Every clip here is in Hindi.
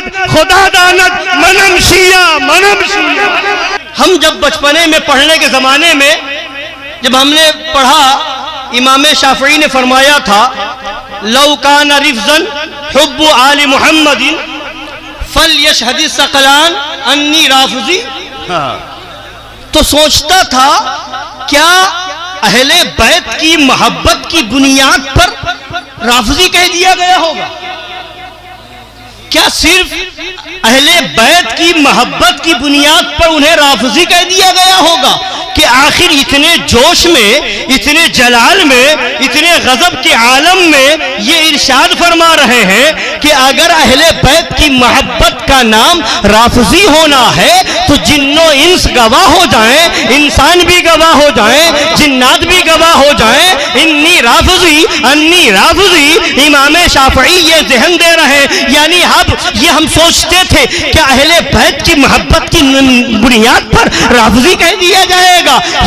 बीनत खुदा दानत मनम शिया मनम शिया। हम जब बचपने में पढ़ने के ज़माने में जब हमने पढ़ा, इमाम शाफई ने फरमाया था, लौ कान रिफ़ज़न हुब्बु आली मुहम्मदिन फल यशहदि सकलान अन्नी राफ़िज़ी। तो सोचता था क्या अहले बैत की मोहब्बत की बुनियाद पर राफ़िज़ी कह दिया गया होगा? क्या सिर्फ अहले बैत की मोहब्बत की बुनियाद पर उन्हें राफ़िज़ी कह दिया गया होगा? कि आखिर इतने जोश में, इतने जलाल में, इतने गजब के आलम में ये इरशाद फरमा रहे हैं कि अगर अहले बैत की मोहब्बत का नाम राफ़िज़ी होना है तो जिन्नो इंस गवाह हो जाएं, इंसान भी गवाह हो जाएं, जिन्नात भी गवाह हो जाएं, इन्नी राफ़िज़ी अन्नी राफ़िज़ी। इमाम शाफ़ई ये ज़हन दे रहे हैं, यानी अब ये हम सोचते थे कि अहले बैत की मोहब्बत की बुनियाद पर राफ़िज़ी कह दिया जाएगा।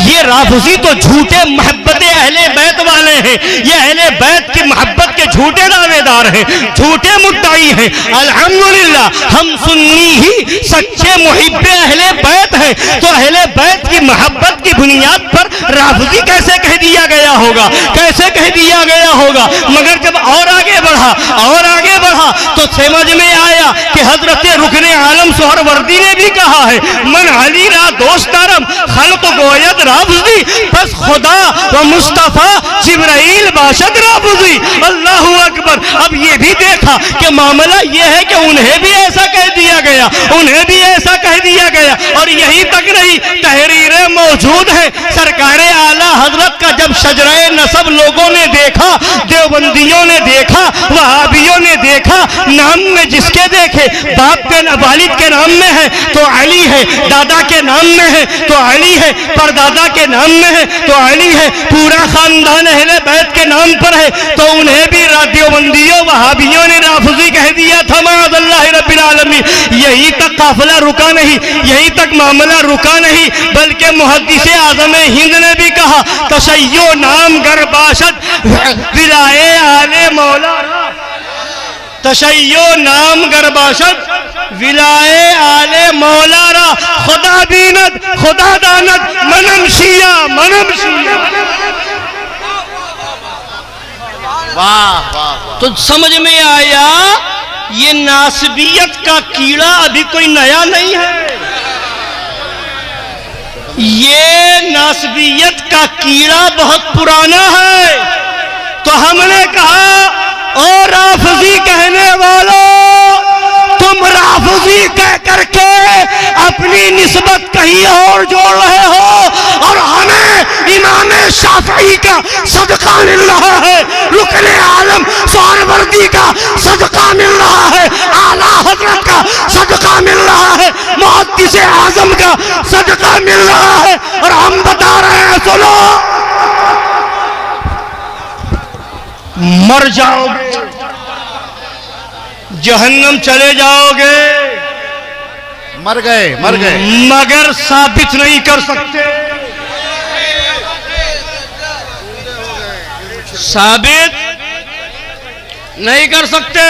ये राफ़िज़ी तो झूठे मोहब्बते अहले बैत वाले हैं, ये अहले बैत की मोहब्बत के झूठे दावेदार हैं, झूठे मुद्दाई हैं। अल्हम्दुलिल्लाह हम सुन्नी ही सच्चे मुहिब्बे अहले बैत हैं, तो अहले बैत की मोहब्बत की बुनियाद पर राफ़िज़ी कैसे कह दिया गया होगा? कैसे कह दिया गया होगा? मगर जब और आगे बढ़ा तो समझ में आया कि हजरत रुकने आलम सोहरवर्दी ने भी कहा है, मन अली रा दोस्तारम खल्क़ गोयद राफ़िज़ी, बस खुदा व मुस्तफ़ा जिब्राइल बाशद राफ़िज़ी। अल्लाहु अकबर। अब ये भी देखा कि मामला ये है कि उन्हें भी ऐसा कह दिया गया, उन्हें भी ऐसा कह दिया गया। और यही तक नहीं, तहरीरें मौजूद है सरकारे आला हजरत का जब शजराए नसब लोगों ने देखा, देवबंदियों ने देखा, वहाबियों ने देखा, नाम में जिसके देखे बाप के वालिद के नाम में है तो अली है, दादा के नाम में है तो अली है, परदादा के नाम में है तो अली है, पूरा खानदान अहले बैत के नाम पर है तो उन्हें भी देवबंदियों वहाबियों ने राफ़िज़ी कह दिया था। माअज़ल्लाह रब्बिल आलमीन। यही तक काफिला रुका नहीं, यही तक मामला रुका नहीं, बल्कि मुहद्दिस आज़म हिंद ने भी कहा, तशय्यो नाम गर्बाशत विलाए आले मौला, तशय्यो नाम गर्बाशत विलाए आले मौलारा, खुदा बीनत खुदा दानत मनम शिया मनम शिया। वाह वाह। तो समझ में आया ये नासबियत का कीड़ा अभी कोई नया नहीं है, ये नासबियत का कीड़ा बहुत पुराना है। तो हमने कहा, ओ राफ़िज़ी कहने वालों, तुम राफ़िज़ी कह करके अपनी निस्बत कहीं और जोड़ रहे हो और हमें इमाम शाफ़ई का सदका मिल रहा है, रुकने आलम सोहरवर्दी का सदका मिल रहा है, आला हज़रत का सदका मिल रहा है, मुहद्दिस आज़म का सदका मिल रहा है। और हम बता रहे हैं, सुनो, मर जाओगे, जहन्नम चले जाओगे, मर गए मगर साबित नहीं कर सकते, साबित नहीं कर सकते।